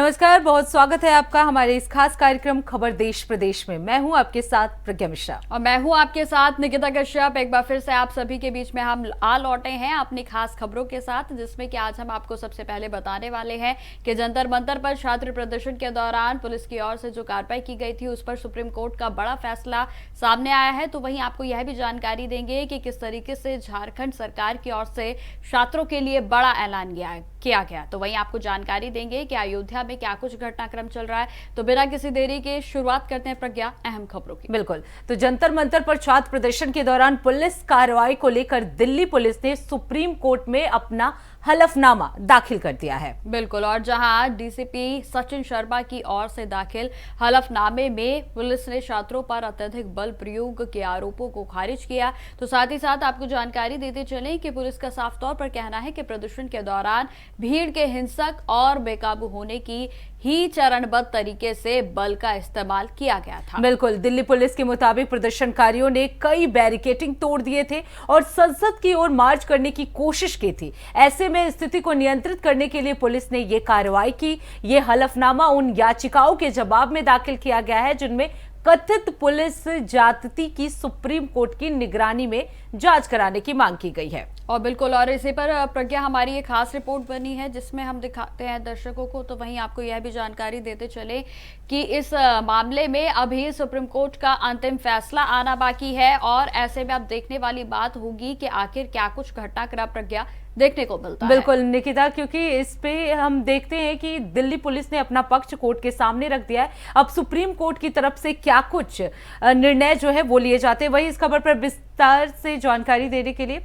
नमस्कार, बहुत स्वागत है आपका हमारे इस खास कार्यक्रम खबर देश प्रदेश में। मैं हूं आपके साथ प्रज्ञा मिश्रा और मैं हूं आपके साथ निकिता कश्यप। एक बार फिर से आप सभी के बीच में हम आ लौटे हैं अपनी खास खबरों के साथ, जिसमें कि आज हम आपको सबसे पहले बताने वाले हैं कि जंतर मंतर पर छात्र प्रदर्शन के दौरान पुलिस की ओर से जो कार्रवाई की गई थी उस पर सुप्रीम कोर्ट का बड़ा फैसला सामने आया है। तो वहीं आपको यह भी जानकारी देंगे कि किस तरीके से झारखंड सरकार की ओर से छात्रों के लिए बड़ा ऐलान किया गया। तो वहीं आपको जानकारी देंगे कि अयोध्या में क्या कुछ घटनाक्रम चल रहा है। तो बिना किसी देरी के शुरुआत करते हैं प्रज्ञा अहम खबरों की। बिल्कुल, तो जंतर मंतर पर छात्र प्रदर्शन के दौरान पुलिस कार्रवाई को लेकर दिल्ली पुलिस ने सुप्रीम कोर्ट में अपना हलफनामा दाखिल कर दिया है। बिल्कुल, और जहां डीसीपी सचिन शर्मा की ओर से दाखिल हलफनामे में पुलिस ने छात्रों पर अत्यधिक बल प्रयोग के आरोपों को खारिज किया। तो साथ ही साथ आपको जानकारी देते चलें कि पुलिस का साफ तौर पर कहना है कि प्रदर्शन के दौरान भीड़ के हिंसक और बेकाबू होने की ही चरणबद्ध तरीके से बल का इस्तेमाल किया गया था। बिल्कुल, दिल्ली पुलिस के मुताबिक प्रदर्शनकारियों ने कई बैरिकेडिंग तोड़ दिए थे और संसद की ओर मार्च करने की कोशिश की थी। ऐसे में स्थिति को नियंत्रित करने के लिए पुलिस ने यह कार्रवाई की। यह हलफनामा उन याचिकाओं के जवाब में दाखिल किया गया है जिनमें कथित पुलिस ज्यादती की सुप्रीम कोर्ट की निगरानी में जांच कराने की मांग की गई है। और बिल्कुल, और इसी पर प्रज्ञा हमारी एक खास रिपोर्ट बनी है जिसमें हम दिखाते हैं दर्शकों को। तो वहीं आपको यह भी जानकारी देते चले कि इस मामले में अभी सुप्रीम कोर्ट का अंतिम फैसला आना बाकी है। और ऐसे में अब देखने वाली बात होगी कि आखिर क्या कुछ घटनाक्रम प्रज्ञा देखने को मिलता है। बिल्कुल निकिता, क्योंकि इस पे हम देखते हैं कि दिल्ली पुलिस ने अपना पक्ष कोर्ट के सामने रख दिया है। अब सुप्रीम कोर्ट की तरफ से क्या कुछ निर्णय जो है वो लिए जाते हैं। वही इस खबर पर विस्तार से जानकारी देने के लिए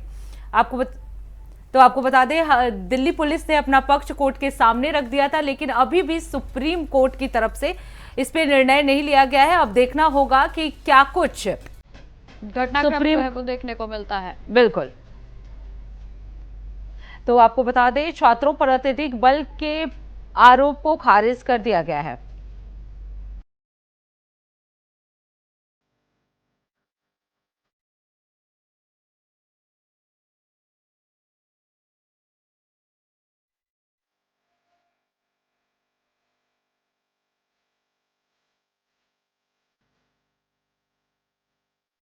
आपको बता दें, दिल्ली पुलिस ने अपना पक्ष कोर्ट के सामने रख दिया था, लेकिन अभी भी सुप्रीम कोर्ट की तरफ से इस पे निर्णय नहीं लिया गया है। अब देखना होगा कि क्या कुछ घटनाक्रम जो है वो देखने को मिलता है। बिल्कुल, तो आपको बता दें, छात्रों पर अत्यधिक बल के आरोप को खारिज कर दिया गया है।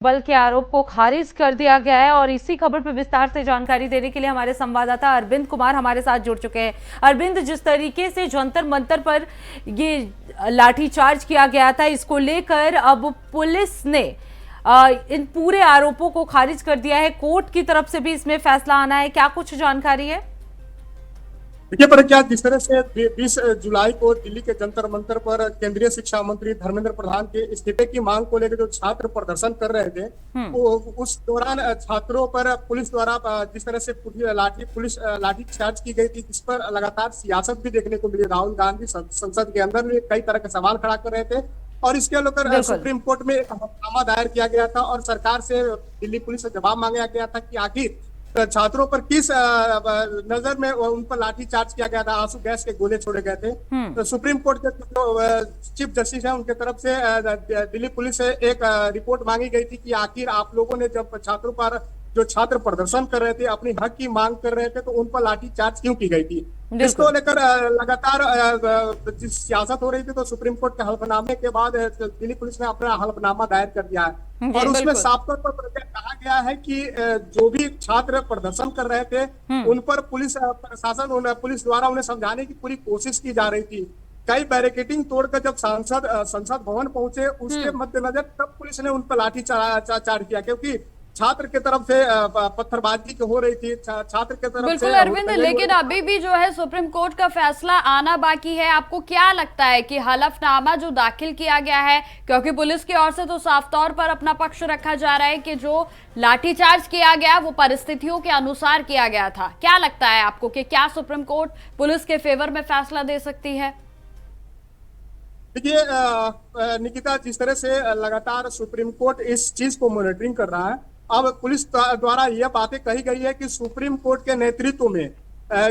बल के आरोप को खारिज कर दिया गया है। और इसी खबर पर विस्तार से जानकारी देने के लिए हमारे संवाददाता अरविंद कुमार हमारे साथ जुड़ चुके हैं। अरविंद, जिस तरीके से जंतर मंतर पर ये लाठीचार्ज किया गया था, इसको लेकर अब पुलिस ने इन पूरे आरोपों को खारिज कर दिया है। कोर्ट की तरफ से भी इसमें फैसला आना है, क्या कुछ जानकारी है? देखिए प्रज्ञा, जिस तरह से 20 जुलाई को दिल्ली के जंतर मंतर पर केंद्रीय शिक्षा मंत्री धर्मेंद्र प्रधान के इस्तीफे की मांग को लेकर जो छात्र प्रदर्शन कर रहे थे, वो उस दौरान छात्रों पर पुलिस द्वारा जिस तरह से पुलिस लाठी चार्ज की गई थी, जिस पर लगातार सियासत भी देखने को मिली। राहुल गांधी संसद के अंदर में कई तरह के सवाल खड़ा कर रहे थे और इसके लेकर सुप्रीम कोर्ट में एक हलफनामा दायर किया गया था और सरकार से दिल्ली पुलिस से जवाब मांगा गया था कि आखिर छात्रों पर किस नजर में उन पर लाठी चार्ज किया गया था, आंसू गैस के गोले छोड़े गए थे। तो सुप्रीम कोर्ट के जो चीफ जस्टिस है उनके तरफ से दिल्ली पुलिस से एक रिपोर्ट मांगी गई थी कि आखिर आप लोगों ने जब छात्रों पर जो छात्र प्रदर्शन कर रहे थे, अपनी हक की मांग कर रहे थे, तो उन पर लाठी चार्ज क्यों की गई थी। इसको लेकर लगातार सियासत हो रही थी। तो सुप्रीम कोर्ट के हलफनामे के बाद दिल्ली पुलिस ने अपना हलफनामा दायर कर दिया है और उसमें साफ तौर पर कहा गया है कि जो भी छात्र प्रदर्शन कर रहे थे उन पर पुलिस प्रशासन पुलिस द्वारा उन्हें समझाने की पूरी कोशिश की जा रही थी। कई बैरिकेडिंग तोड़कर जब संसद भवन पहुंचे, उसके मद्देनजर तब पुलिस ने उन पर लाठी चार्ज किया, क्योंकि छात्र की तरफ से पत्थरबाजी हो रही थी, छात्र की तरफ बिल्कुल से। अरविंद, लेकिन अभी भी जो है सुप्रीम कोर्ट का फैसला आना बाकी है। आपको क्या लगता है कि हलफनामा जो दाखिल किया गया है, क्योंकि पुलिस की ओर से तो साफ तौर पर अपना पक्ष रखा जा रहा है कि जो लाठीचार्ज किया गया वो परिस्थितियों के अनुसार किया गया था, क्या लगता है आपको कि क्या सुप्रीम कोर्ट पुलिस के फेवर में फैसला दे सकती है? देखिए निकिता, जिस तरह से लगातार सुप्रीम कोर्ट इस चीज को मॉनिटरिंग कर रहा है, अब पुलिस द्वारा यह बातें कही गई है कि सुप्रीम कोर्ट के नेतृत्व में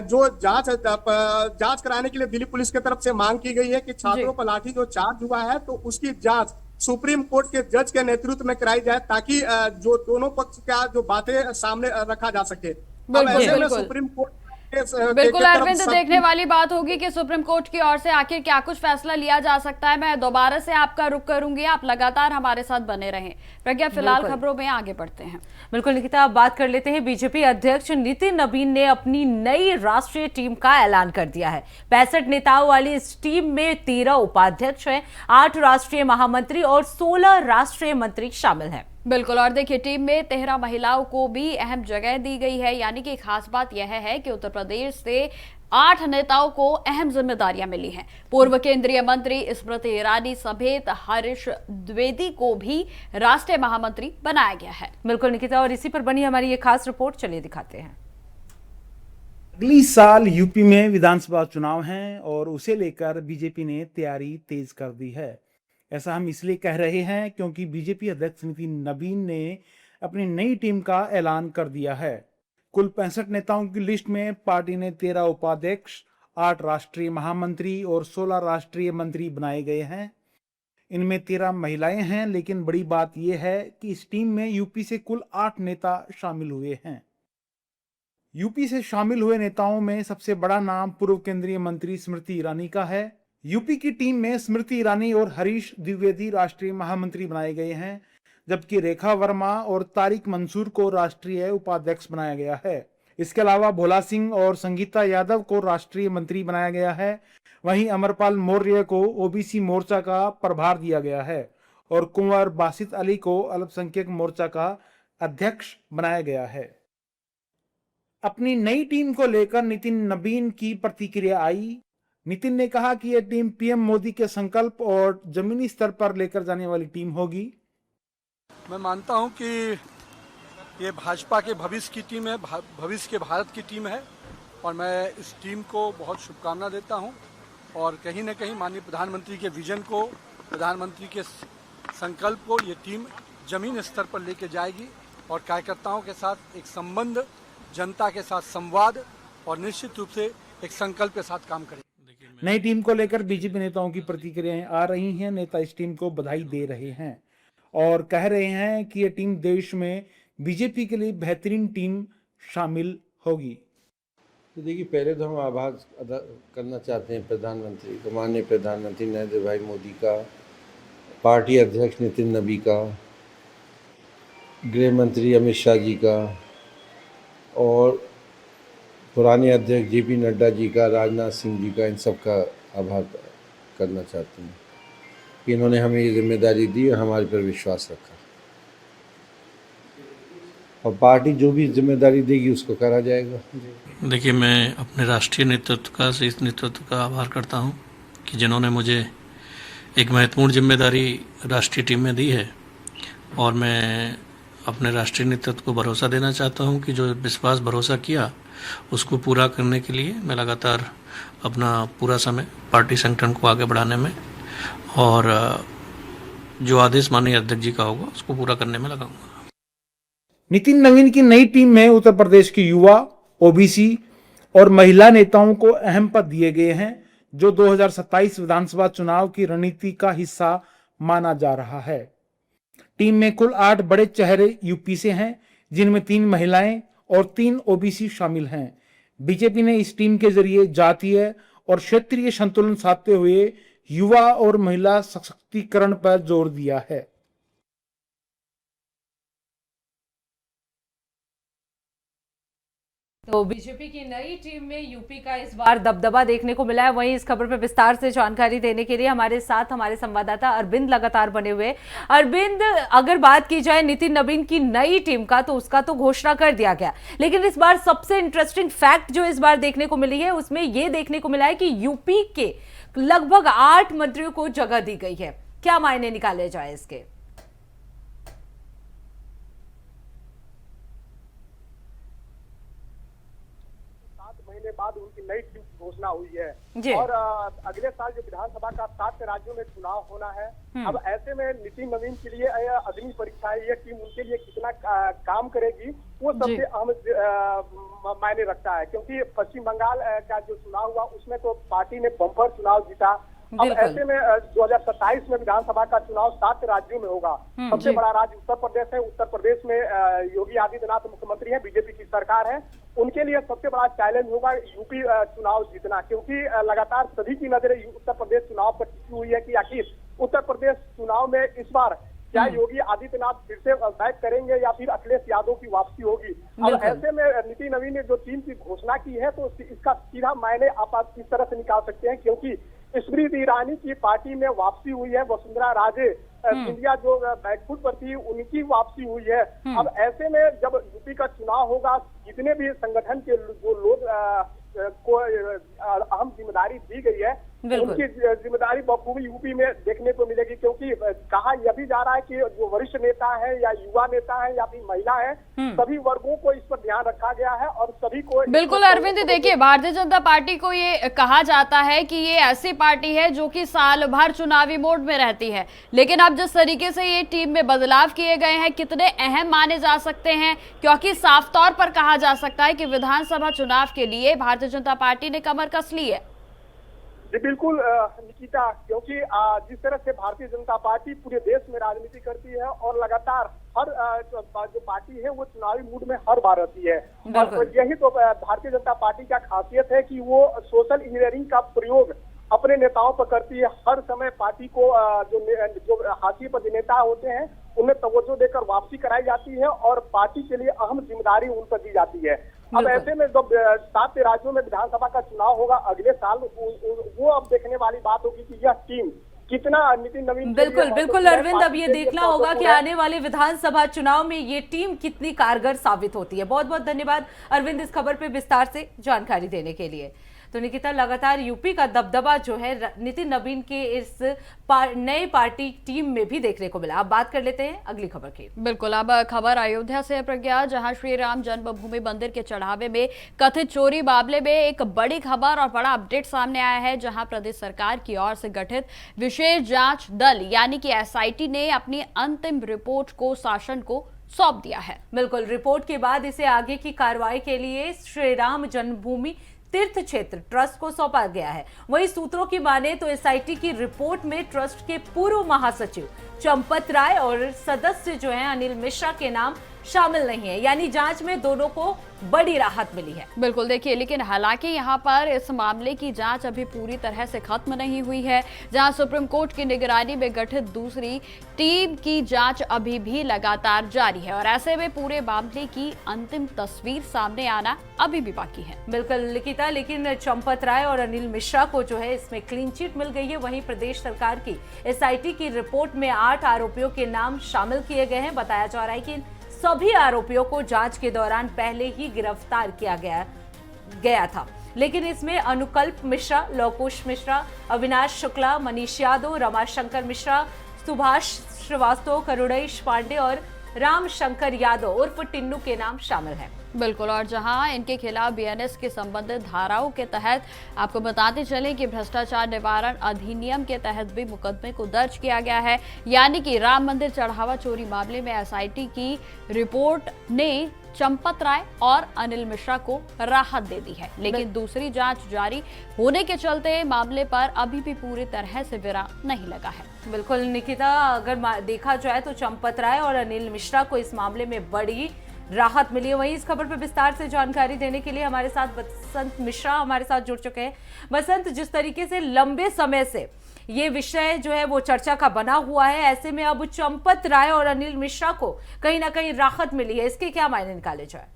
जो जांच कराने के लिए दिल्ली पुलिस की तरफ से मांग की गई है कि छात्रों पर लाठी जो चार्ज हुआ है, तो उसकी जांच सुप्रीम कोर्ट के जज के नेतृत्व में कराई जाए, ताकि जो दोनों पक्ष का जो बातें सामने रखा जा सके। अब ऐसे में सुप्रीम कोर्ट बिल्कुल अरविंद, देखने वाली बात होगी कि सुप्रीम कोर्ट की ओर से आखिर क्या कुछ फैसला लिया जा सकता है। मैं दोबारा से आपका रुख करूंगी, आप लगातार हमारे साथ बने रहें। प्रज्ञा, फिलहाल खबरों में आगे बढ़ते हैं। बिल्कुल निकिता, अब बात कर लेते हैं। बीजेपी अध्यक्ष नितिन नवीन ने अपनी नई राष्ट्रीय टीम का ऐलान कर दिया है। 65 नेताओं वाली इस टीम में 13 उपाध्यक्ष हैं, 8 राष्ट्रीय महामंत्री और 16 राष्ट्रीय मंत्री शामिल हैं। बिल्कुल, और देखिए टीम में 13 महिलाओं को भी अहम जगह दी गई है। यानी कि खास बात यह है कि उत्तर प्रदेश से 8 नेताओं को अहम जिम्मेदारियां मिली हैं। पूर्व केंद्रीय मंत्री स्मृति ईरानी समेत हरीश द्विवेदी को भी राष्ट्रीय महामंत्री बनाया गया है। बिल्कुल निकिता, और इसी पर बनी हमारी ये खास रिपोर्ट, चलिए दिखाते हैं। अगली साल यूपी में विधानसभा चुनाव हैं और उसे लेकर बीजेपी ने तैयारी तेज कर दी है। ऐसा हम इसलिए कह रहे हैं क्योंकि बीजेपी अध्यक्ष नितिन नवीन ने अपनी नई टीम का ऐलान कर दिया है। कुल 65 नेताओं की लिस्ट में पार्टी ने 13 उपाध्यक्ष, 8 राष्ट्रीय महामंत्री और 16 राष्ट्रीय मंत्री बनाए गए हैं। इनमें 13 महिलाएं हैं, लेकिन बड़ी बात यह है कि इस टीम में यूपी से कुल 8 नेता शामिल हुए हैं। यूपी से शामिल हुए नेताओं में सबसे बड़ा नाम पूर्व केंद्रीय मंत्री स्मृति ईरानी का है। यूपी की टीम में स्मृति ईरानी और हरीश द्विवेदी राष्ट्रीय महामंत्री बनाए गए हैं, जबकि रेखा वर्मा और तारिक मंसूर को राष्ट्रीय उपाध्यक्ष बनाया गया है। इसके अलावा भोला सिंह और संगीता यादव को राष्ट्रीय मंत्री बनाया गया है। वहीं अमरपाल मौर्य को ओबीसी मोर्चा का प्रभार दिया गया है और कुंवर बासित अली को अल्पसंख्यक मोर्चा का अध्यक्ष बनाया गया है। अपनी नई टीम को लेकर नितिन नवीन की प्रतिक्रिया आई। नितिन ने कहा कि यह टीम पीएम मोदी के संकल्प और जमीनी स्तर पर लेकर जाने वाली टीम होगी। मैं मानता हूं कि ये भाजपा के भविष्य की टीम है, भविष्य के भारत की टीम है और मैं इस टीम को बहुत शुभकामना देता हूं और कहीं न कहीं माननीय प्रधानमंत्री के विजन को, प्रधानमंत्री के संकल्प को ये टीम जमीन स्तर पर लेके जाएगी और कार्यकर्ताओं के साथ एक संबंध, जनता के साथ संवाद और निश्चित रूप से एक संकल्प के साथ काम करेगी। नई टीम को लेकर बीजेपी नेताओं की प्रतिक्रियाएं आ रही हैं। नेता इस टीम को बधाई दे रहे हैं और कह रहे हैं कि यह टीम देश में बीजेपी के लिए बेहतरीन टीम शामिल होगी। तो देखिए, पहले तो हम आभार अदा करना चाहते हैं प्रधानमंत्री को, माननीय प्रधानमंत्री नरेंद्र भाई मोदी का, पार्टी अध्यक्ष नितिन नवीन का, गृह मंत्री अमित शाह जी का और पुराने अध्यक्ष जेपी नड्डा जी का, राजनाथ सिंह जी का, इन सब का आभार करना चाहते हैं कि इन्होंने हमें ये जिम्मेदारी दी और हमारे पर विश्वास रखा और पार्टी जो भी जिम्मेदारी देगी उसको करा जाएगा। देखिए, मैं अपने राष्ट्रीय नेतृत्व का, शीर्ष नेतृत्व का आभार करता हूं कि जिन्होंने मुझे एक महत्वपूर्ण जिम्मेदारी राष्ट्रीय टीम में दी है और मैं अपने राष्ट्रीय नेतृत्व को भरोसा देना चाहता हूं कि जो विश्वास भरोसा किया उसको पूरा करने के लिए मैं लगातार अपना पूरा समय पार्टी संगठन को आगे बढ़ाने में और जो आदेश माननीय अध्यक्ष जी का होगा उसको पूरा करने में लगाऊंगा। नितिन नवीन की नई टीम में उत्तर प्रदेश के युवा, ओबीसी और महिला नेताओं को अहम पद दिए गए हैं, जो 2027 विधानसभा चुनाव की रणनीति का हिस्सा माना जा रहा है। टीम में कुल 8 बड़े चेहरे यूपी से हैं, जिनमें 3 महिलाएं और 3 ओबीसी शामिल हैं। बीजेपी ने इस टीम के जरिए जातीय और क्षेत्रीय संतुलन साधते हुए युवा और महिला सशक्तिकरण पर जोर दिया है। तो बीजेपी की नई टीम में यूपी का इस बार दबदबा देखने को मिला है। वहीं इस खबर पर विस्तार से जानकारी देने के लिए हमारे साथ हमारे संवाददाता अरविंद लगातार बने हुए। अरविंद, अगर बात की जाए नितिन नवीन की नई टीम का, तो उसका तो घोषणा कर दिया गया, लेकिन इस बार सबसे इंटरेस्टिंग फैक्ट जो इस बार देखने को मिली है उसमें यह देखने को मिला है कि यूपी के लगभग 8 मंत्रियों को जगह दी गई है। क्या मायने निकाले जाए इसके? 7 महीने बाद उनकी नई टीम की घोषणा हुई है जी। और अगले साल जो विधानसभा का 7 राज्यों में चुनाव होना है। अब ऐसे में नितिन नवीन के लिए अग्नि परीक्षा है, ये टीम उनके लिए कितना काम करेगी वो सबसे अहम मायने रखता है, क्योंकि पश्चिम बंगाल का जो चुनाव हुआ उसमें तो पार्टी ने बम्पर चुनाव जीता अब ऐसे में 2027 में विधानसभा का चुनाव 7 राज्यों में होगा। सबसे बड़ा राज्य उत्तर प्रदेश है। उत्तर प्रदेश में योगी आदित्यनाथ मुख्यमंत्री हैं, बीजेपी की सरकार है। उनके लिए सबसे बड़ा चैलेंज होगा यूपी चुनाव जीतना, क्योंकि लगातार सभी की नजरें उत्तर प्रदेश चुनाव पर टिकी हुई है कि आखिर उत्तर प्रदेश चुनाव में इस बार क्या योगी आदित्यनाथ फिर से बैक करेंगे या फिर अखिलेश यादव की वापसी होगी। अब ऐसे में नीति नवीन ने जो टीम की घोषणा की है तो इसका सीधा मायने आप इस तरह से निकाल सकते हैं, क्योंकि स्मृति ईरानी की पार्टी में वापसी हुई है, वसुंधरा राजे सिंधिया जो बैकफुट पर थी उनकी वापसी हुई है। अब ऐसे में जब यूपी का चुनाव होगा, जितने भी संगठन के जो लोग को अहम जिम्मेदारी दी गई है उनकी जिम्मेदारी बखूबी यूपी में देखने को मिलेगी, क्योंकि कहा यह भी जा रहा है कि जो वरिष्ठ नेता है या युवा नेता है या फिर महिला है, सभी वर्गों को इस पर ध्यान रखा गया है और सभी को। बिल्कुल अरविंद, देखिए भारतीय जनता पार्टी को ये कहा जाता है कि ये ऐसी पार्टी है जो कि साल भर चुनावी मोड में रहती है, लेकिन अब जिस तरीके से ये टीम में बदलाव किए गए हैं कितने अहम माने जा सकते हैं, क्योंकि साफ तौर पर कहा जा सकता है कि विधानसभा चुनाव के लिए भारतीय जनता पार्टी ने कमर कस ली है। जी बिल्कुल निकिता, क्योंकि जिस तरह से भारतीय जनता पार्टी पूरे देश में राजनीति करती है और लगातार हर जो पार्टी है वो चुनावी मूड में हर बार रहती है, और यही तो भारतीय जनता पार्टी का खासियत है कि वो सोशल इंजीनियरिंग का प्रयोग अपने नेताओं पर करती है। हर समय पार्टी को जो हाशिए पर नेता होते हैं उन्हें तवज्जो देकर वापसी कराई जाती है और पार्टी के लिए अहम जिम्मेदारी उन पर दी जाती है। अब ऐसे में जब 7 राज्यों में विधानसभा का चुनाव होगा अगले साल, वो अब देखने वाली बात होगी कि यह टीम कितना नितिन नवीन। बिल्कुल अरविंद, अब ये देखना होगा कि आने वाले विधानसभा चुनाव में ये टीम कितनी कारगर साबित होती है। बहुत बहुत धन्यवाद अरविंद इस खबर पे विस्तार से जानकारी देने के लिए। तो निकिता, लगातार यूपी का दबदबा जो है नितिन नवीन के इस नए पार्टी टीम में भी देखने को मिला। अब बात कर लेते हैं अगली खबर की। बिल्कुल, अब खबर अयोध्या से है प्रज्ञा, जहां श्री राम जन्मभूमि मंदिर के चढ़ावे में कथित चोरी मामले में एक बड़ी खबर और बड़ा अपडेट सामने आया है, जहां प्रदेश सरकार की ओर से गठित विशेष जांच दल यानी कि एसआईटी ने अपनी अंतिम रिपोर्ट को शासन को सौंप दिया है। बिल्कुल, रिपोर्ट के बाद इसे आगे की कार्रवाई के लिए श्री राम जन्मभूमि तीर्थ क्षेत्र ट्रस्ट को सौंपा गया है। वहीं सूत्रों की माने तो एसआईटी की रिपोर्ट में ट्रस्ट के पूर्व महासचिव चंपत राय और सदस्य जो हैं अनिल मिश्रा के नाम शामिल नहीं है, यानी जांच में दोनों को बड़ी राहत मिली है। बिल्कुल, देखिए लेकिन हालांकि यहाँ पर इस मामले की जांच अभी पूरी तरह से खत्म नहीं हुई है, जहां सुप्रीम कोर्ट की निगरानी में गठित दूसरी टीम की जांच अभी भी लगातार जारी है और ऐसे में पूरे मामले की अंतिम तस्वीर सामने आना अभी भी बाकी है। बिल्कुल लिखिता, लेकिन चंपत राय और अनिल मिश्रा को जो है इसमें क्लीन चिट मिल गई है। वहीं प्रदेश सरकार की एसआईटी की रिपोर्ट में 8 आरोपियों के नाम शामिल किए गए हैं। बताया जा रहा है कि सभी आरोपियों को जांच के दौरान पहले ही गिरफ्तार किया गया था, लेकिन इसमें अनुकल्प मिश्रा, लवकुश मिश्रा, अविनाश शुक्ला, मनीष यादव, रमाशंकर मिश्रा, सुभाष श्रीवास्तव, करुणेश पांडे और रामशंकर यादव उर्फ टिन्नू के नाम शामिल हैं। बिल्कुल, और जहां इनके खिलाफ बीएनएस के संबंधित धाराओं के तहत आपको बताते चलें कि भ्रष्टाचार निवारण अधिनियम के तहत भी मुकदमे को दर्ज किया गया है, यानी कि राम मंदिर चढ़ावा चोरी मामले में एसआईटी की रिपोर्ट ने चंपत राय और अनिल मिश्रा को राहत दे दी है, लेकिन दूसरी जांच जारी होने के चलते मामले पर अभी भी पूरी तरह से विराम नहीं लगा है। बिल्कुल निकिता, अगर देखा जाए तो चंपत राय और अनिल मिश्रा को इस मामले में बड़ी राहत मिली है। वहीं इस खबर पर विस्तार से जानकारी देने के लिए हमारे साथ बसंत मिश्रा हमारे साथ जुड़ चुके हैं। बसंत, जिस तरीके से लंबे समय से ये विषय जो है वो चर्चा का बना हुआ है, ऐसे में अब चंपत राय और अनिल मिश्रा को कहीं ना कहीं राहत मिली है, इसके क्या मायने निकाले जाए?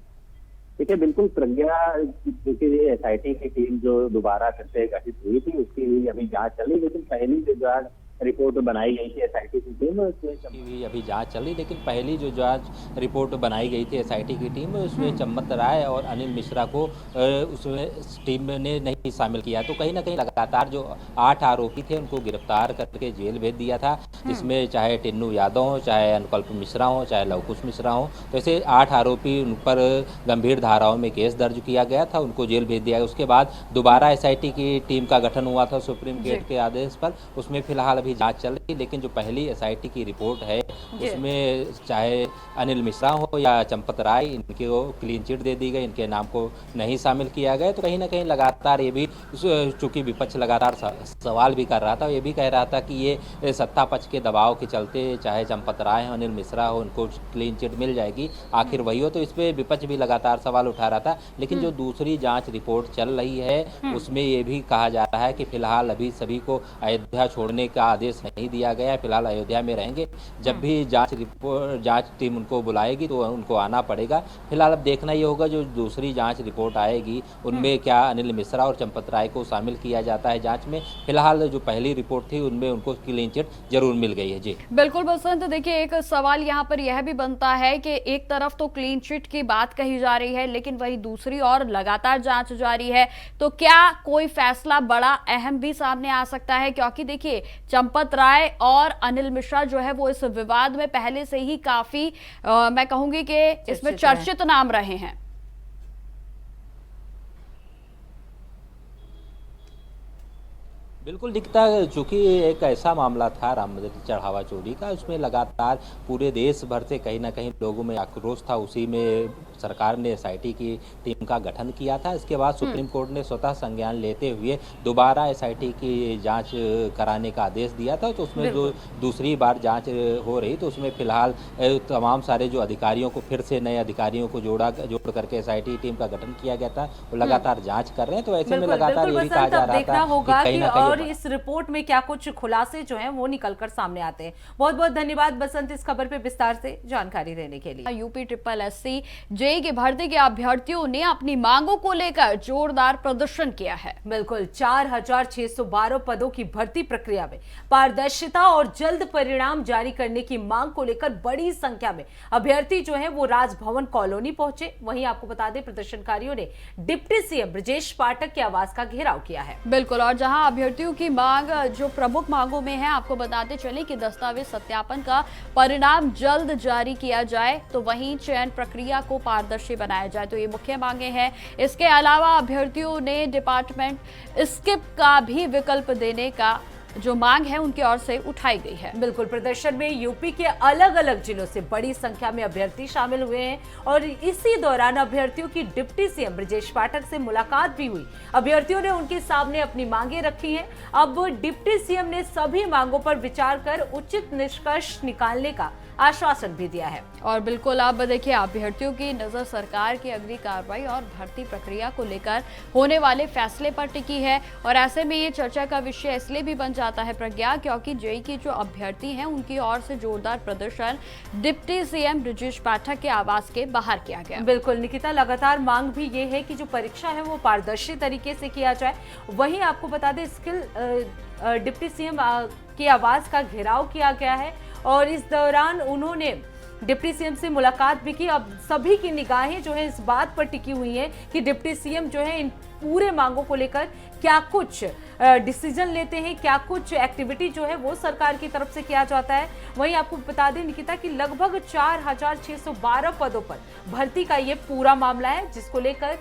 देखिए बिल्कुल प्रज्ञा, क्योंकि एसआईटी की टीम जो दोबारा फिर से गठित हुई थी उसकी अभी जांच चली, लेकिन पहली जो रिपोर्ट बनाई गई थी एसआईटी की टीम उसमें अभी जांच चली, लेकिन पहली जो जांच रिपोर्ट बनाई गई थी एसआईटी की टीम में उसमें चंपत राय और अनिल मिश्रा को उसमें टीम ने नहीं शामिल किया। तो कहीं ना कहीं लगातार जो 8 आरोपी थे उनको गिरफ्तार करके जेल भेज दिया था, जिसमें चाहे टिन्नू यादव हो, चाहे अनुकल्प मिश्रा हो, चाहे लवकुश मिश्रा हो, तो ऐसे 8 आरोपी उन पर गंभीर धाराओं में केस दर्ज किया गया था, उनको जेल भेज दिया। उसके बाद दोबारा एसआईटी की टीम का गठन हुआ था सुप्रीम कोर्ट के आदेश पर, उसमें फिलहाल अभी जांच चल रही, लेकिन जो पहली एसआईटी की रिपोर्ट है उसमें चाहे अनिल मिश्रा हो या चंपत राय, इनके को क्लीन चिट दे दी गई, इनके नाम को नहीं शामिल किया गया। तो कहीं ना कहीं लगातार ये भी, चूंकि विपक्ष लगातार सवाल भी कर रहा था, ये भी कह रहा था कि ये सत्ता पक्ष के दबाव के चलते चाहे चंपत राय हो, अनिल मिश्रा हो, उनको क्लीन चिट मिल जाएगी, आखिर वही हो। तो इस पर विपक्ष भी लगातार सवाल उठा रहा था। लेकिन जो दूसरी जांच रिपोर्ट चल रही है उसमें ये भी कहा जा रहा है कि फिलहाल अभी सभी को अयोध्या छोड़ने का आदेश नहीं दिया गया है, फिलहाल अयोध्या में रहेंगे। जब भी जांच टीम उनको बुलाएगी तो उनको आना पड़ेगा। फिलहाल अब देखना ये होगा जो दूसरी जांच रिपोर्ट आएगी उनमें क्या अनिल मिश्रा और चंपत राय को शामिल किया जाता है जांच में। फिलहाल जो पहली रिपोर्ट थी उनमें उनको क्लीन चिट जरूर मिल गई है। जी बिल्कुल बसंत, देखिए एक सवाल यहाँ पर यह भी बनता है कि एक तरफ तो क्लीन चिट की बात कही जा रही है, लेकिन वहीं दूसरी ओर लगातार जांच जारी है। तो क्या कोई फैसला बड़ा अहम भी सामने आ सकता है? क्योंकि देखिए चंपत राय और अनिल मिश्रा जो है वो इस विवाद में पहले से ही काफी मैं कहूंगी कि इसमें चर्चित नाम रहे हैं। बिल्कुल दिखता है, चूंकि एक ऐसा मामला था राम मंदिर चढ़ावा चोरी का, उसमें लगातार पूरे देश भर से कहीं ना कहीं लोगों में आक्रोश था। उसी में सरकार ने एसआईटी की टीम का गठन किया था। इसके बाद सुप्रीम कोर्ट ने स्वतः संज्ञान लेते हुए दोबारा एसआईटी की जांच कराने का आदेश दिया था। तो उसमें जो दूसरी बार जांच हो रही, तो उसमें फिलहाल तमाम सारे जो अधिकारियों को फिर से नए अधिकारियों को जोड़ करके एसआईटी टीम का गठन किया गया था। वो लगातार जांच कर रहे हैं। तो ऐसे में लगातार ये भी कहा जा रहा था कि कहीं ना कहीं इस रिपोर्ट में क्या कुछ खुलासे जो हैं वो निकलकर सामने आते हैं। बहुत बहुत धन्यवाद बसंत इस खबर पे विस्तार से जानकारी देने के लिए। यूपी SSSC जेईई की भर्ती के अभ्यर्थियों ने अपनी मांगों को लेकर जोरदार प्रदर्शन किया है। बिल्कुल 4612 पदों की भर्ती प्रक्रिया में पारदर्शिता और जल्द परिणाम जारी करने की मांग को लेकर बड़ी संख्या में अभ्यर्थी जो है वो राजभवन कॉलोनी पहुंचे। वहीं आपको बता दें प्रदर्शनकारियों ने डिप्टी सीएम ब्रजेश पाठक के आवास का घेराव किया है। बिल्कुल, और जहां अभ्यर्थियों की मांग जो प्रमुख मांगों में है, आपको बताते चले कि दस्तावेज सत्यापन का परिणाम जल्द जारी किया जाए, तो वहीं चयन प्रक्रिया को पारदर्शी बनाया जाए। तो ये मुख्य मांगे हैं। इसके अलावा अभ्यर्थियों ने डिपार्टमेंट स्किप का भी विकल्प देने का जो मांग है उनकी ओर से उठाई गई है। बिल्कुल, प्रदर्शन में यूपी के अलग अलग जिलों से बड़ी संख्या में अभ्यर्थी शामिल हुए हैं और इसी दौरान अभ्यर्थियों की डिप्टी सीएम ब्रजेश पाठक से मुलाकात भी हुई। अभ्यर्थियों ने उनके सामने अपनी मांगे रखी हैं। अब डिप्टी सीएम ने सभी मांगों पर विचार कर उचित निष्कर्ष निकालने का आश्वासन भी दिया है। और बिल्कुल आप देखिए अभ्यर्थियों की नजर सरकार की अगली कार्रवाई और भर्ती प्रक्रिया को लेकर होने वाले फैसले पर टिकी है। और ऐसे में ये चर्चा का विषय इसलिए भी बन जाता है प्रज्ञा, क्योंकि जेईई की जो अभ्यर्थी हैं उनकी ओर से जोरदार प्रदर्शन डिप्टी सीएम ब्रजेश पाठक के आवास के बाहर किया गया। बिल्कुल निकिता, लगातार मांग भी ये है कि जो परीक्षा है वो पारदर्शी तरीके से किया जाए। वहीं आपको बता दें स्किल डिप्टी सीएम के आवास का घेराव किया गया है और इस दौरान उन्होंने डिप्टी सीएम से मुलाकात भी की। अब सभी की निगाहें जो है इस बात पर टिकी हुई हैं कि डिप्टी सीएम जो है इन पूरे मांगों को लेकर क्या कुछ डिसीजन लेते हैं, क्या कुछ एक्टिविटी जो है वो सरकार की तरफ से किया जाता है। वहीं आपको बता दें निकिता कि लगभग 4612 पदों पर भर्ती का ये पूरा मामला है, जिसको लेकर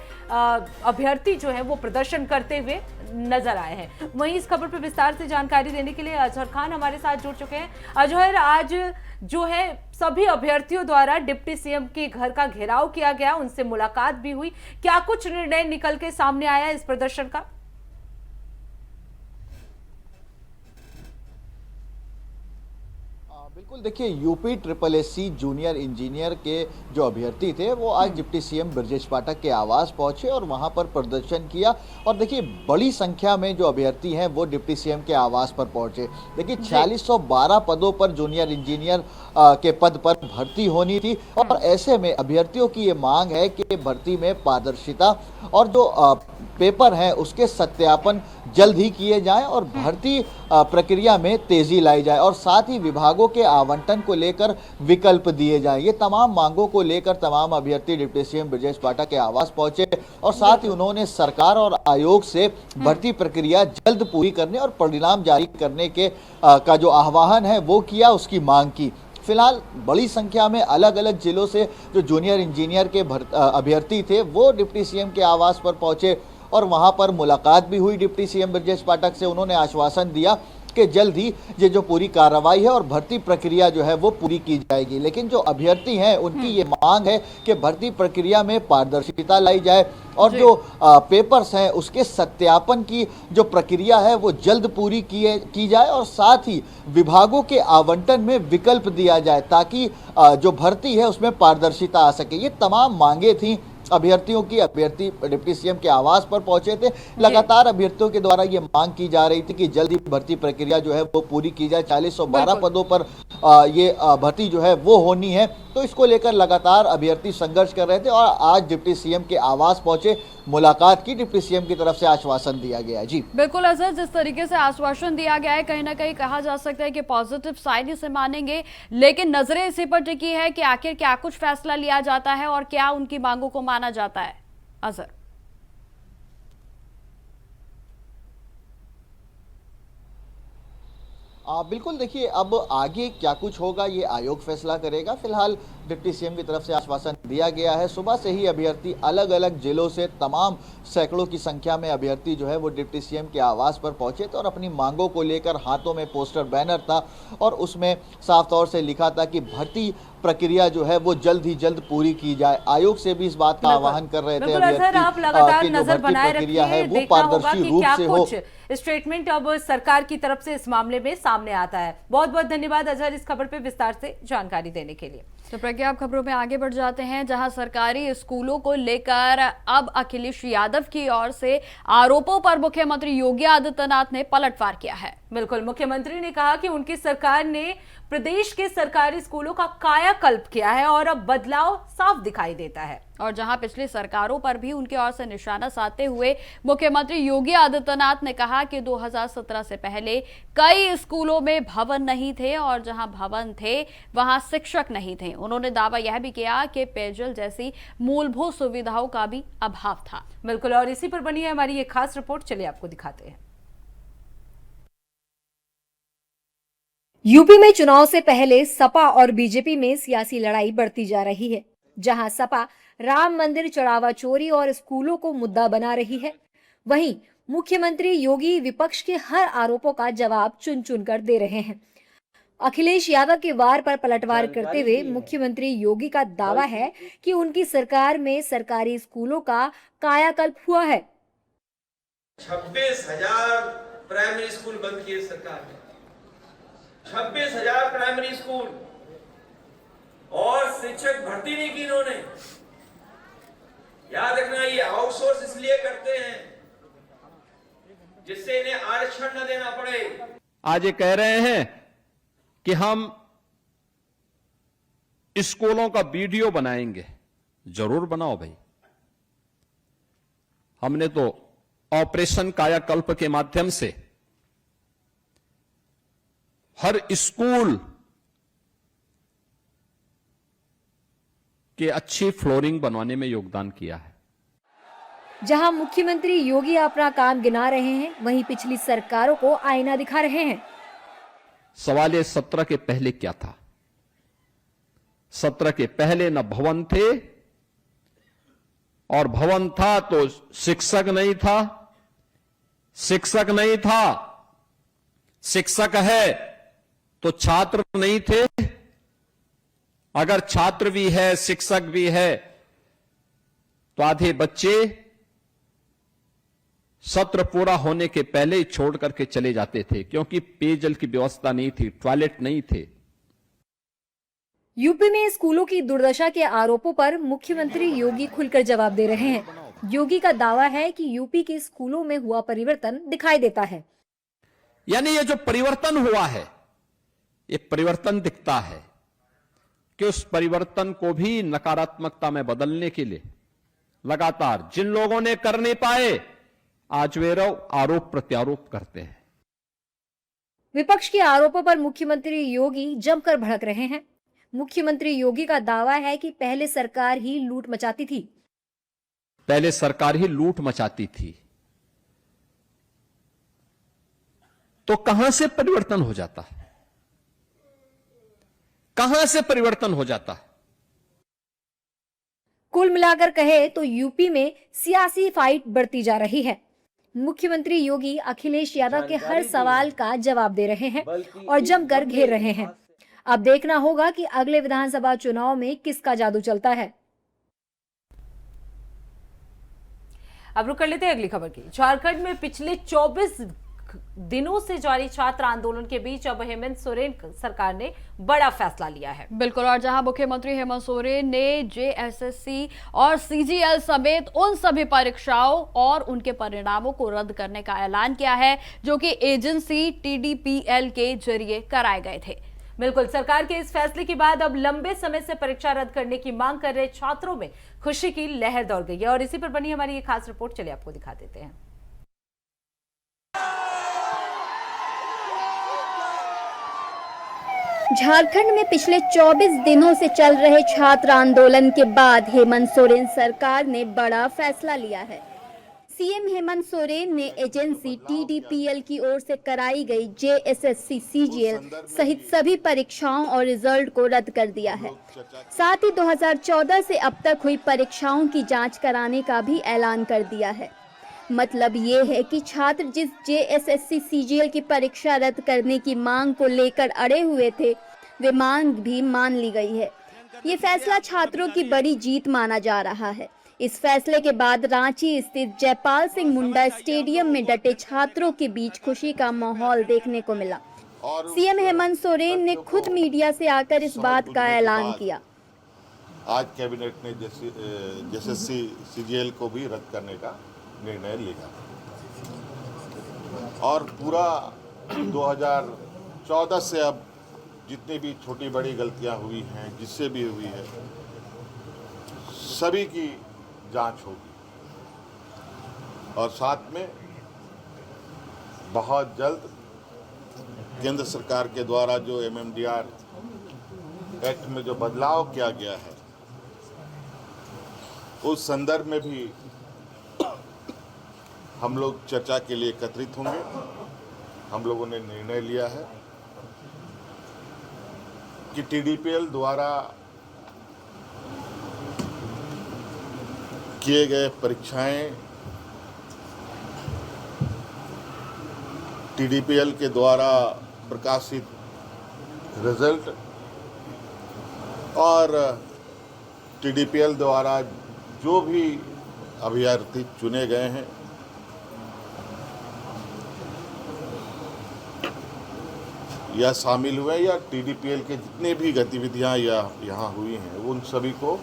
अभ्यर्थी जो है वो प्रदर्शन करते हुए नजर आए हैं। वहीं इस खबर पर विस्तार से जानकारी देने के लिए अजहर खान हमारे साथ जुड़ चुके हैं। अजहर, आज जो है सभी अभ्यर्थियों द्वारा डिप्टी सीएम के घर का घेराव किया गया, उनसे मुलाकात भी हुई, क्या कुछ निर्णय निकल के सामने आया इस प्रदर्शन का? बिल्कुल, देखिए यूपी SSSC जूनियर इंजीनियर के जो अभ्यर्थी थे वो आज डिप्टी सीएम ब्रजेश पाठक के आवास पहुंचे और वहां पर प्रदर्शन किया। और देखिए बड़ी संख्या में जो अभ्यर्थी हैं वो डिप्टी सीएम के आवास पर पहुंचे। देखिए 4612 पदों पर जूनियर इंजीनियर के पद पर भर्ती होनी थी और ऐसे में अभ्यर्थियों की ये मांग है कि भर्ती में पारदर्शिता और जो पेपर है उसके सत्यापन जल्द ही किए जाएं और भर्ती प्रक्रिया में तेजी लाई जाए और साथ ही विभागों के आवंटन को लेकर विकल्प दिए जाएं। ये तमाम मांगों को लेकर तमाम अभ्यर्थी डिप्टी सीएम ब्रजेश पाठक के आवास पहुंचे और साथ ही उन्होंने सरकार और आयोग से भर्ती प्रक्रिया जल्द पूरी करने और परिणाम जारी करने के का जो आह्वान है वो किया, उसकी मांग की। फिलहाल बड़ी संख्या में अलग अलग जिलों से जो जूनियर इंजीनियर के अभ्यर्थी थे वो डिप्टी सीएम के आवास पर पहुंचे और वहां पर मुलाकात भी हुई डिप्टी सीएम ब्रजेश पाठक से। उन्होंने आश्वासन दिया उसके जल्द ही ये जो पूरी कार्रवाई है और भर्ती प्रक्रिया जो है वो पूरी की जाएगी। लेकिन जो अभ्यर्थी हैं उनकी ये मांग है कि भर्ती प्रक्रिया में पारदर्शिता लाई जाए और जो पेपर्स हैं उसके सत्यापन की जो प्रक्रिया है वो जल्द पूरी की जाए और साथ ही विभागों के आवंटन में विकल्प दिया जाए ताकि जो भर्ती है उसमें पारदर्शिता आ सके। ये तमाम मांगे थी अभ्यर्थियों की। अभ्यर्थी डिप्टी सीएम के आवास पर पहुंचे थे। लगातार अभ्यर्थियों के द्वारा ये मांग की जा रही थी कि जल्द ही भर्ती प्रक्रिया जो है वो पूरी की जाए। 4012 पदों पर ये भर्ती जो है वो होनी है, तो इसको लेकर लगातार अभ्यर्थी संघर्ष कर रहे थे और आज डिप्टी सीएम के आवास पहुंचे, मुलाकात की, डिप्टी सीएम की तरफ से आश्वासन दिया गया है। जी बिल्कुल अजहर, जिस तरीके से आश्वासन दिया गया है कहीं ना कहीं कहा जा सकता है कि पॉजिटिव साइड इसे मानेंगे, लेकिन नजरें इसी पर टिकी है कि आखिर क्या कुछ फैसला लिया जाता है और क्या उनकी मांगों को माना जाता है। अजहर बिल्कुल, देखिए अब आगे क्या कुछ होगा ये आयोग फैसला करेगा। फिलहाल डिप्टी सीएम की तरफ से आश्वासन दिया गया है। सुबह से ही अभ्यर्थी अलग अलग जिलों से तमाम सैकड़ों की संख्या में अभ्यर्थी जो है वो डिप्टी सीएम के आवास पर पहुंचे थे और अपनी मांगों को लेकर हाथों में पोस्टर बैनर था और उसमें साफ तौर से लिखा था कि भर्ती प्रक्रिया जो है वो जल्द ही जल्द पूरी की जाए। आयोग से भी इस बात का आह्वान कर रहे थे अभ्यर्थी आप लगातार कि जो नजर भर्ती बनाए प्रक्रिया है रखिए, वो देखना होगा पारदर्शी कि रूप क्या से हो। कुछ स्टेटमेंट अब सरकार की तरफ से इस मामले में सामने आता है। बहुत बहुत धन्यवाद अजहर इस खबर पे विस्तार से जानकारी देने के लिए। तो प्रज्ञा, आप खबरों में आगे बढ़ जाते हैं जहां सरकारी स्कूलों को लेकर अब अखिलेश यादव की ओर से आरोपों पर मुख्यमंत्री योगी आदित्यनाथ ने पलटवार किया है। बिल्कुल, मुख्यमंत्री ने कहा कि उनकी सरकार ने प्रदेश के सरकारी स्कूलों का कायाकल्प किया है और अब बदलाव साफ दिखाई देता है। और जहां पिछली सरकारों पर भी उनकी ओर से निशाना साधते हुए मुख्यमंत्री योगी आदित्यनाथ ने कहा कि 2017 से पहले कई स्कूलों में भवन नहीं थे और जहां भवन थे वहां शिक्षक नहीं थे। उन्होंने दावा यह भी किया कि पेयजल जैसी मूलभूत सुविधाओं का भी अभाव था। बिल्कुल, और इसी पर बनी है हमारी ये खास रिपोर्ट, चलिए आपको दिखाते हैं। यूपी में चुनाव से पहले सपा और बीजेपी में सियासी लड़ाई बढ़ती जा रही है। जहां सपा राम मंदिर चढ़ावा चोरी और स्कूलों को मुद्दा बना रही है, वहीं मुख्यमंत्री योगी विपक्ष के हर आरोपों का जवाब चुन चुन कर दे रहे हैं। अखिलेश यादव के वार पर पलटवार करते हुए मुख्यमंत्री योगी का दावा है कि उनकी सरकार में सरकारी स्कूलों का कायाकल्प हुआ है। 26,000 प्राइमरी स्कूल बंद किए सरकार ने, 26,000 प्राइमरी स्कूल, और शिक्षक भर्ती नहीं की इन्होंने। याद रखना, ये आउटसोर्स इसलिए करते हैं जिससे इन्हें आरक्षण न देना पड़े। आज ये कह रहे हैं कि हम स्कूलों का वीडियो बनाएंगे। जरूर बनाओ भाई। हमने तो ऑपरेशन कायाकल्प के माध्यम से हर स्कूल के अच्छी फ्लोरिंग बनवाने में योगदान किया है। जहां मुख्यमंत्री योगी अपना काम गिना रहे हैं, वहीं पिछली सरकारों को आईना दिखा रहे हैं। सवाल ये 17 के पहले क्या था? 17 के पहले न भवन थे, और भवन था तो शिक्षक नहीं था, शिक्षक नहीं था, शिक्षक है तो छात्र नहीं थे, अगर छात्र भी है शिक्षक भी है तो आधे बच्चे सत्र पूरा होने के पहले ही छोड़ करके चले जाते थे, क्योंकि पेयजल की व्यवस्था नहीं थी, टॉयलेट नहीं थे। यूपी में स्कूलों की दुर्दशा के आरोपों पर मुख्यमंत्री योगी खुलकर जवाब दे रहे हैं। योगी का दावा है कि यूपी के स्कूलों में हुआ परिवर्तन दिखाई देता है। यानी ये जो परिवर्तन हुआ है, ये परिवर्तन दिखता है कि उस परिवर्तन को भी नकारात्मकता में बदलने के लिए लगातार जिन लोगों ने कर नहीं पाए, आज वे आरोप प्रत्यारोप करते हैं। विपक्ष के आरोपों पर मुख्यमंत्री योगी जमकर भड़क रहे हैं। मुख्यमंत्री योगी का दावा है कि पहले सरकार ही लूट मचाती थी। पहले सरकार ही लूट मचाती थी, तो कहां से परिवर्तन हो जाता है? कहां से परिवर्तन हो जाता है? कुल मिलाकर कहे तो यूपी में सियासी फाइट बढ़ती जा रही है। मुख्यमंत्री योगी अखिलेश यादव के हर सवाल का जवाब दे रहे हैं और जमकर घेर रहे हैं। अब देखना होगा कि अगले विधानसभा चुनाव में किसका जादू चलता है। अब रुक कर लेते हैं अगली खबर की। झारखंड में पिछले 24 दिनों से जारी छात्र आंदोलन के बीच अब हेमंत सोरेन सरकार ने बड़ा फैसला लिया है। बिल्कुल, और जहां मुख्यमंत्री हेमंत सोरेन ने जेएसएससी और सीजीएल समेत उन सभी परीक्षाओं और उनके परिणामों को रद्द करने का ऐलान किया है जो कि एजेंसी टीडीपीएल के जरिए कराए गए थे। बिल्कुल, सरकार के इस फैसले के बाद अब लंबे समय से परीक्षा रद्द करने की मांग कर रहे छात्रों में खुशी की लहर दौड़ गई है और इसी पर बनी हमारी ये खास रिपोर्ट, चलिए आपको दिखा देते हैं। झारखंड में पिछले 24 दिनों से चल रहे छात्र आंदोलन के बाद हेमंत सोरेन सरकार ने बड़ा फैसला लिया है। सीएम हेमंत सोरेन ने एजेंसी टीडीपीएल की ओर से कराई गई जेएसएससी सीजीएल सहित सभी परीक्षाओं और रिजल्ट को रद्द कर दिया है। साथ ही 2014 से अब तक हुई परीक्षाओं की जांच कराने का भी ऐलान कर दिया है। मतलब ये है कि छात्र जिस जेएसएससी सीजीएल की परीक्षा रद्द करने की मांग को लेकर अड़े हुए थे, वे मांग भी मान ली गई है। ये फैसला छात्रों की बड़ी जीत माना जा रहा है। इस फैसले के बाद रांची स्थित जयपाल सिंह मुंडा स्टेडियम में डटे छात्रों के बीच खुशी का माहौल देखने को मिला। सीएम हेमंत सोरेन ने खुद मीडिया से आकर इस बात का ऐलान किया। आज कैबिनेट ने जेएसएससी सीजीएल को भी रद्द करने का निर्णय लिया और पूरा 2014 से अब जितनी भी छोटी बड़ी गलतियां हुई हैं, जिससे भी हुई है, सभी की जांच होगी और साथ में बहुत जल्द केंद्र सरकार के द्वारा जो एमएमडीआर एक्ट में जो बदलाव किया गया है, उस संदर्भ में भी हम लोग चर्चा के लिए एकत्रित होंगे। हम लोगों ने निर्णय लिया है कि टीडीपीएल द्वारा किए गए परीक्षाएं, टीडीपीएल के द्वारा प्रकाशित रिजल्ट और टीडीपीएल द्वारा जो भी अभ्यर्थी चुने गए हैं, या शामिल हुए या टीडीपीएल के जितने भी गतिविधियां यहाँ हुई हैं, उन सभी को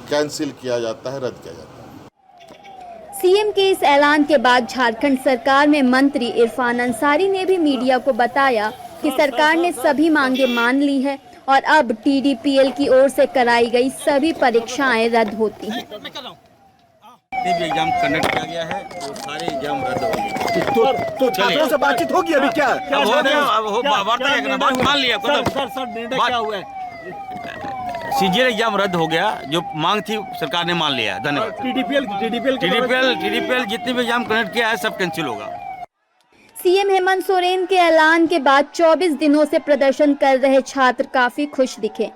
कैंसिल किया जाता है, रद्द किया जाता है। सीएम के इस ऐलान के बाद झारखंड सरकार में मंत्री इरफान अंसारी ने भी मीडिया को बताया कि सरकार ने सभी मांगे मान ली है और अब टीडीपीएल की ओर से कराई गई सभी परीक्षाएं रद्द होती हैं। जितने भी एग्जाम कंडक्ट किया गया है वो सारे एग्जाम रद्द हो गए। तो छात्रों से बातचीत होगी अभी क्या? बात मान लिया सर निर्णय क्या हुआ है? सीजीएल एग्जाम रद्द हो गया, जो मांग थी सरकार ने मान लिया। धन्यवाद। टीडीपीएल जितने भी एग्जाम कंडक्ट किया है सब कैंसिल होगा। सीएम हेमंत सोरेन के ऐलान के बाद 24 दिनों से प्रदर्शन कर रहे छात्र काफी खुश दिखे।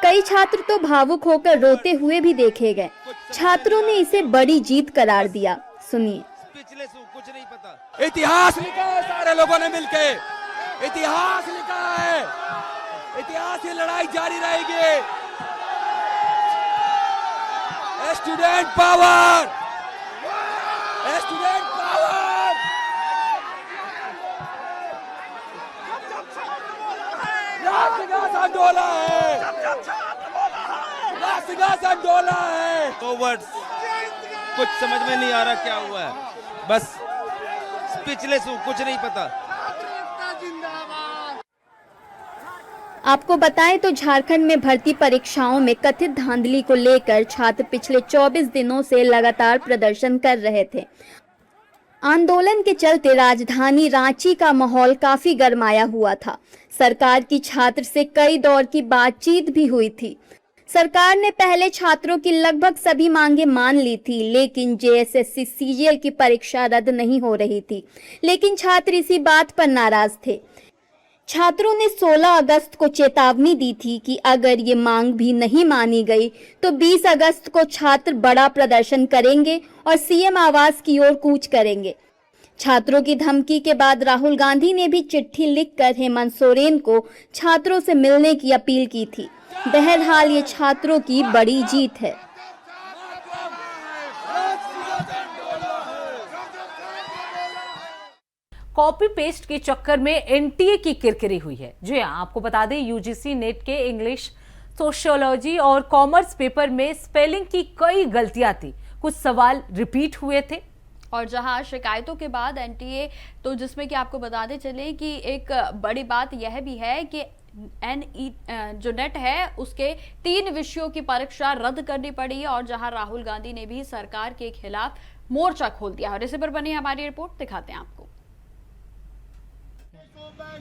कई छात्र तो भावुक होकर रोते हुए भी देखे गए। छात्रों ने इसे बड़ी जीत करार दिया। सुनिए। कुछ नहीं पता, इतिहास लिखा है, सारे लोगों ने मिलके इतिहास लिखा है। इतिहास की लड़ाई जारी रहेगी। Student power, student power. राष्ट्रगान आंदोलन है, राष्ट्रगान आंदोलन है। तो वर्ड्स कुछ समझ में नहीं आ रहा क्या हुआ है, बस स्पीचलेस हूँ, कुछ नहीं पता। आपको बताएं तो झारखंड में भर्ती परीक्षाओं में कथित धांधली को लेकर छात्र पिछले 24 दिनों से लगातार प्रदर्शन कर रहे थे। आंदोलन के चलते राजधानी रांची का माहौल काफी गरमाया हुआ था। सरकार की छात्र से कई दौर की बातचीत भी हुई थी। सरकार ने पहले छात्रों की लगभग सभी मांगे मान ली थी, लेकिन जेएसएससी सीजीएल की परीक्षा रद्द नहीं हो रही थी। लेकिन छात्र इसी बात पर नाराज थे। छात्रों ने 16 अगस्त को चेतावनी दी थी कि अगर ये मांग भी नहीं मानी गई तो 20 अगस्त को छात्र बड़ा प्रदर्शन करेंगे और सीएम आवास की ओर कूच करेंगे। छात्रों की धमकी के बाद राहुल गांधी ने भी चिट्ठी लिखकर हेमंत सोरेन को छात्रों से मिलने की अपील की थी। बहरहाल ये छात्रों की बड़ी जीत है। कॉपी पेस्ट के चक्कर में एनटीए की किरकिरी हुई है। जी हाँ, आपको बता दें यूजीसी नेट के इंग्लिश, सोशियोलॉजी और कॉमर्स पेपर में स्पेलिंग की कई गलतियां थी, कुछ सवाल रिपीट हुए थे। और जहां शिकायतों के बाद एनटीए, तो जिसमें कि आपको बताते चले कि एक बड़ी बात यह भी है कि जो नेट है उसके 3 विषयों की परीक्षा रद्द करनी पड़ी और जहां राहुल गांधी ने भी सरकार के खिलाफ मोर्चा खोल दिया। और इसी पर बनी हमारी रिपोर्ट, दिखाते हैं आपको।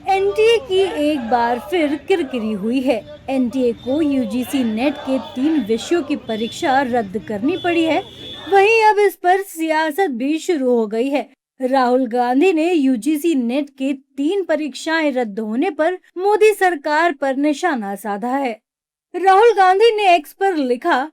एनटीए की एक बार फिर किरकिरी हुई है। एनटीए को यूजीसी नेट के 3 विषयों की परीक्षा रद्द करनी पड़ी है। वहीं अब इस पर सियासत भी शुरू हो गई है। राहुल गांधी ने यूजीसी नेट के 3 परीक्षाएं रद्द होने पर मोदी सरकार पर निशाना साधा है। राहुल गांधी ने एक्स पर लिखा,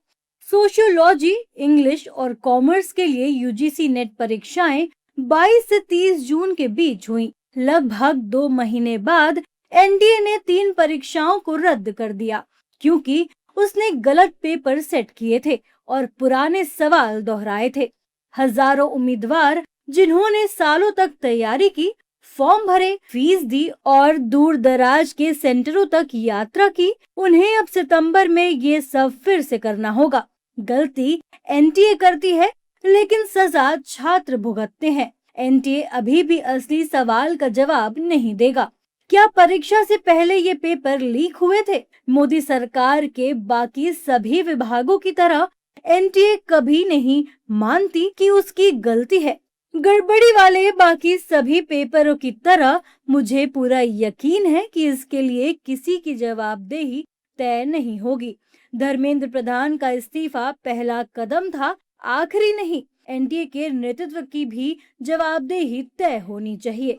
सोशियोलॉजी, इंग्लिश और कॉमर्स के लिए यूजीसी नेट परीक्षाएं 22 से 30 जून के बीच हुई। लगभग 2 महीने बाद एनटीए ने 3 परीक्षाओं को रद्द कर दिया क्योंकि उसने गलत पेपर सेट किए थे और पुराने सवाल दोहराए थे। हजारों उम्मीदवार जिन्होंने सालों तक तैयारी की, फॉर्म भरे, फीस दी और दूर दराज के सेंटरों तक यात्रा की, उन्हें अब सितंबर में ये सब फिर से करना होगा। गलती एनटीए करती है लेकिन सजा छात्र भुगतते हैं। एनटीए अभी भी असली सवाल का जवाब नहीं देगा। क्या परीक्षा से पहले ये पेपर लीक हुए थे? मोदी सरकार के बाकी सभी विभागों की तरह एनटीए कभी नहीं मानती कि उसकी गलती है। गड़बड़ी वाले बाकी सभी पेपरों की तरह मुझे पूरा यकीन है कि इसके लिए किसी की जवाबदेही तय नहीं होगी। धर्मेंद्र प्रधान का इस्तीफा पहला कदम था, आखिरी नहीं। एनटीए के नेतृत्व की भी जवाबदेही तय होनी चाहिए।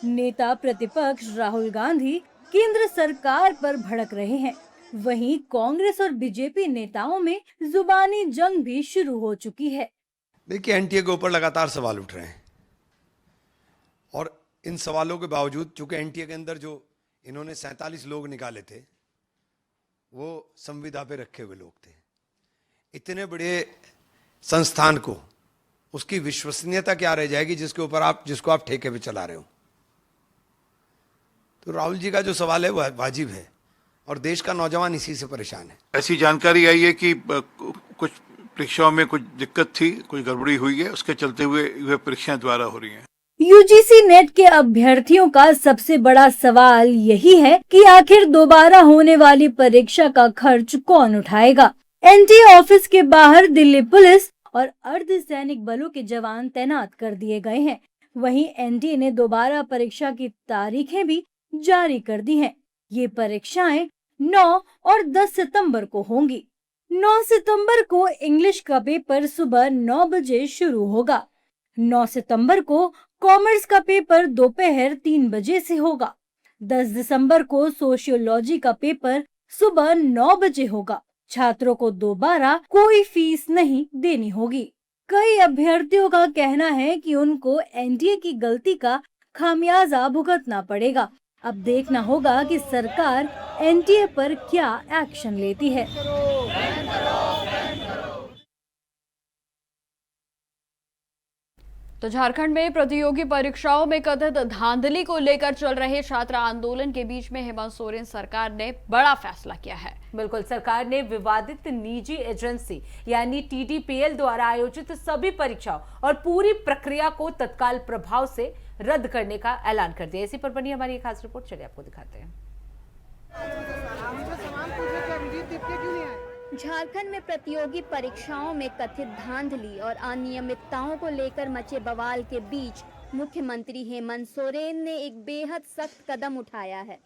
नेता प्रतिपक्ष राहुल गांधी केंद्र सरकार पर भड़क रहे हैं। वहीं कांग्रेस और बीजेपी नेताओं में जुबानी जंग भी शुरू हो चुकी है। देखिए, एनटीए के ऊपर लगातार सवाल उठ रहे हैं और इन सवालों के बावजूद चूंकि एनटीए के अंदर जो इन्होंने 47 लोग निकाले थे वो संविदा पे रखे हुए लोग थे। इतने बड़े संस्थान को उसकी विश्वसनीयता क्या रह जाएगी जिसको आप ठेके पे चला रहे हो। तो राहुल जी का जो सवाल है वो वाजिब है और देश का नौजवान इसी से परेशान है। ऐसी जानकारी आई है कि कुछ परीक्षाओं में कुछ दिक्कत थी, कुछ गड़बड़ी हुई है, उसके चलते हुए यह परीक्षाएं दोबारा हो रही हैं। यूजीसी नेट के अभ्यर्थियों का सबसे बड़ा सवाल यही है कि आखिर दोबारा होने वाली परीक्षा का खर्च कौन उठाएगा। एनटीए ऑफिस के बाहर दिल्ली पुलिस और अर्धसैनिक बलों के जवान तैनात कर दिए गए हैं। वहीं एनटीए ने दोबारा परीक्षा की तारीखें भी जारी कर दी हैं। ये परीक्षाएं 9 और 10 सितंबर को होंगी। 9 सितंबर को इंग्लिश का पेपर सुबह 9 बजे शुरू होगा। 9 सितंबर को कॉमर्स का पेपर दोपहर 3 बजे से होगा। 10 दिसंबर को सोशियोलॉजी का पेपर सुबह 9 बजे होगा। छात्रों को दोबारा कोई फीस नहीं देनी होगी। कई अभ्यर्थियों का कहना है कि उनको एनटीए की गलती का खामियाजा भुगतना पड़ेगा। अब देखना होगा कि सरकार एनटीए पर क्या एक्शन लेती है। तो झारखंड में प्रतियोगी परीक्षाओं में कथित धांधली को लेकर चल रहे छात्र आंदोलन के बीच में हेमंत सोरेन सरकार ने बड़ा फैसला किया है। बिल्कुल, सरकार ने विवादित निजी एजेंसी यानी टीडीपीएल द्वारा आयोजित सभी परीक्षाओं और पूरी प्रक्रिया को तत्काल प्रभाव से रद्द करने का ऐलान कर दिया। इसी पर बनी हमारी एक खास रिपोर्ट, चलिए आपको दिखाते हैं। झारखंड में प्रतियोगी परीक्षाओं में कथित धांधली और अनियमितताओं को लेकर मचे बवाल के बीच मुख्यमंत्री हेमंत सोरेन ने एक बेहद सख्त कदम उठाया है।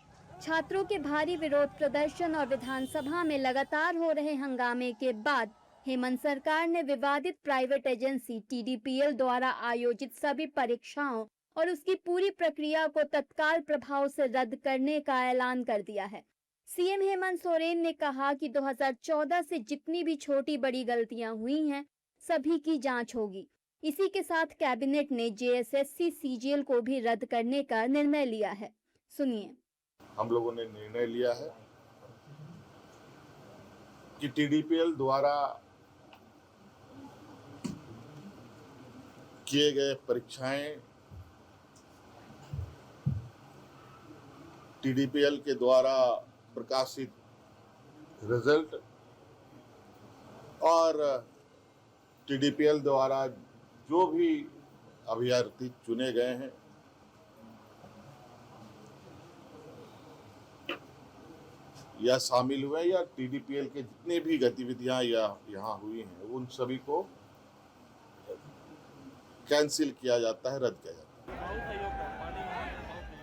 छात्रों के भारी विरोध प्रदर्शन और विधानसभा में लगातार हो रहे हंगामे के बाद हेमंत सरकार ने विवादित प्राइवेट एजेंसी टीडीपीएल द्वारा आयोजित सभी परीक्षाओं और उसकी पूरी प्रक्रिया को तत्काल प्रभाव से रद्द करने का ऐलान कर दिया है। सीएम हेमंत सोरेन ने कहा कि 2014 से जितनी भी छोटी बड़ी गलतियां हुई हैं, सभी की जांच होगी। इसी के साथ कैबिनेट ने जेएसएससी सीजीएल को भी रद्द करने का निर्णय लिया है। सुनिए। हम लोगों ने निर्णय लिया है कि टीडीपीएल द्वारा किए गए परीक्षाएं टीडीपीएल के द्वारा प्रकाशित रिजल्ट और टीडीपीएल द्वारा जो भी अभ्यर्थी चुने गए हैं या शामिल हुए या टीडीपीएल के जितने भी गतिविधियां यहाँ हुई हैं उन सभी को कैंसिल किया जाता है, रद्द किया जाता है।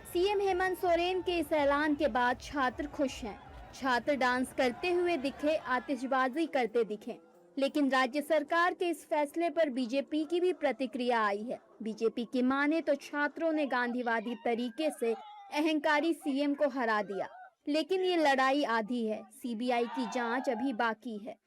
सीएम हेमंत सोरेन के इस ऐलान के बाद छात्र खुश हैं। छात्र डांस करते हुए दिखे, आतिशबाजी करते दिखे। लेकिन राज्य सरकार के इस फैसले पर बीजेपी की भी प्रतिक्रिया आई है। बीजेपी की माने तो छात्रों ने गांधीवादी तरीके से अहंकारी सीएम को हरा दिया, लेकिन ये लड़ाई आधी है। सीबीआई की जांच अभी बाकी है।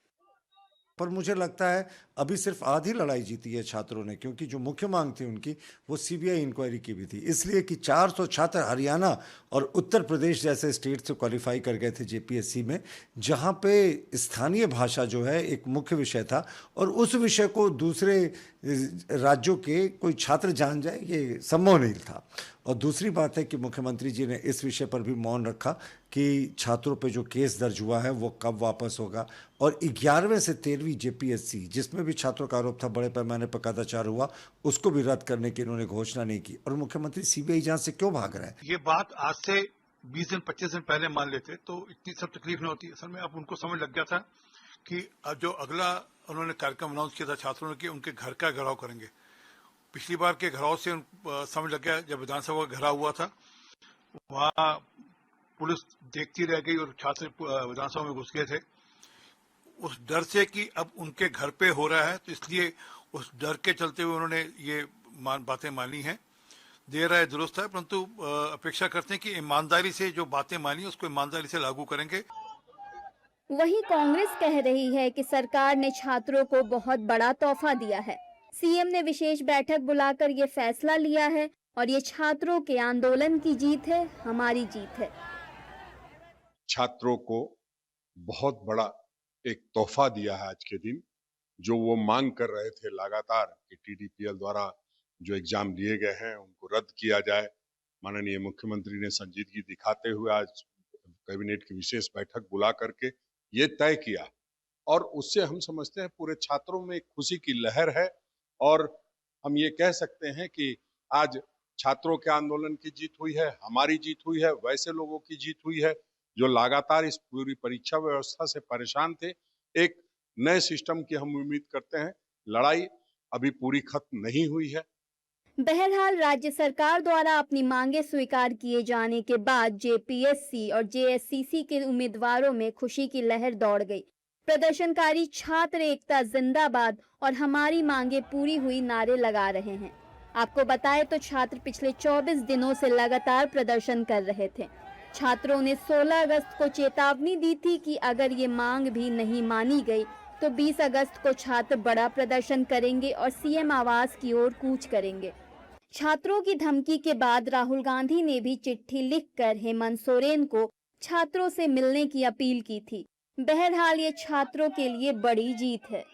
पर मुझे लगता है अभी सिर्फ आधी लड़ाई जीती है छात्रों ने, क्योंकि जो मुख्य मांग थी उनकी वो सीबीआई इंक्वायरी की भी थी, इसलिए कि 400 छात्र हरियाणा और उत्तर प्रदेश जैसे स्टेट से क्वालिफाई कर गए थे जेपीएससी में, जहां पे स्थानीय भाषा जो है एक मुख्य विषय था और उस विषय को दूसरे राज्यों के कोई छात्र जान जाए ये संभव नहीं था। और दूसरी बात है कि मुख्यमंत्री जी ने इस विषय पर भी मौन रखा कि छात्रों पे जो केस दर्ज हुआ है वो कब वापस होगा, और 11वें से 13वीं जेपीएससी जिसमें भी छात्रों का आरोप था बड़े पैमाने पर कदाचार हुआ, उसको भी रद्द करने की इन्होंने घोषणा नहीं की। और मुख्यमंत्री सीबीआई जांच से क्यों भाग रहा है? ये बात आज से 20 दिन 25 दिन पहले मान लेते तो इतनी सब तकलीफ नहीं होती। असल में अब उनको समझ लग गया था कि जो अगला उन्होंने कार्यक्रम अनाउंस किया था छात्रों ने कि उनके घर का घेराव करेंगे। पिछली बार के घेराव से समझ लग गया, जब विधानसभा का घेराव हुआ था वहां पुलिस देखती रह गई और छात्र विधानसभा में घुस गए थे, उस डर से कि अब उनके घर पे हो रहा है, तो इसलिए उस डर के चलते हुए उन्होंने ये बातें मानी हैं। देर है दुरुस्त है, परंतु अपेक्षा करते हैं कि ईमानदारी से जो बातें मानी उसको ईमानदारी से लागू करेंगे। वहीं कांग्रेस कह रही है कि सरकार ने छात्रों को बहुत बड़ा तोहफा दिया है। सीएम ने विशेष बैठक बुलाकर ये फैसला लिया है और ये छात्रों के आंदोलन की जीत है, हमारी जीत है। छात्रों को बहुत बड़ा एक तोहफा दिया है आज के दिन, जो वो मांग कर रहे थे लगातार कि टीडीपीएल द्वारा जो एग्जाम लिए गए हैं उनको रद्द किया जाए। माननीय मुख्यमंत्री ने संजीदगी दिखाते हुए आज कैबिनेट की विशेष बैठक बुला करके ये तय किया, और उससे हम समझते हैं पूरे छात्रों में एक खुशी की लहर है। और हम ये कह सकते हैं कि आज छात्रों के आंदोलन की जीत हुई है, हमारी जीत हुई है, वैसे लोगों की जीत हुई है जो लगातार इस पूरी परीक्षा व्यवस्था से परेशान थे। एक नए सिस्टम की हम उम्मीद करते हैं। लड़ाई अभी पूरी खत्म नहीं हुई है। बहरहाल राज्य सरकार द्वारा अपनी मांगे स्वीकार किए जाने के बाद जेपीएससी और जेएससीसी के उम्मीदवारों में खुशी की लहर दौड़ गई। प्रदर्शनकारी छात्र एकता जिंदाबाद और हमारी मांगे पूरी हुई नारे लगा रहे हैं। आपको बताएं तो छात्र पिछले 24 दिनों से लगातार प्रदर्शन कर रहे थे। छात्रों ने 16 अगस्त को चेतावनी दी थी कि अगर ये मांग भी नहीं मानी गई तो 20 अगस्त को छात्र बड़ा प्रदर्शन करेंगे और सीएम आवास की ओर कूच करेंगे। छात्रों की धमकी के बाद राहुल गांधी ने भी चिट्ठी लिखकर हेमंत सोरेन को छात्रों से मिलने की अपील की थी। बहरहाल ये छात्रों के लिए बड़ी जीत है।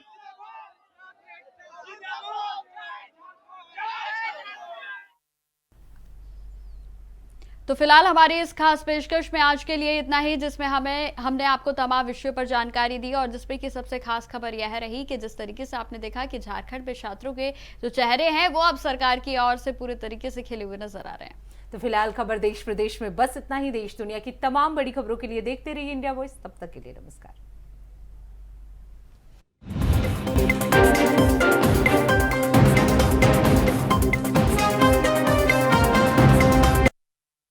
तो फिलहाल हमारी इस खास पेशकश में आज के लिए इतना ही, जिसमें हमने आपको तमाम विषयों पर जानकारी दी और जिसमें की सबसे खास खबर यह रही कि जिस तरीके से आपने देखा कि झारखंड में छात्रों के जो चेहरे हैं वो अब सरकार की ओर से पूरे तरीके से खिले हुए नजर आ रहे हैं। तो फिलहाल खबर देश प्रदेश में बस इतना ही। देश दुनिया की तमाम बड़ी खबरों के लिए देखते रहिए इंडिया वॉइस। तब तक के लिए नमस्कार।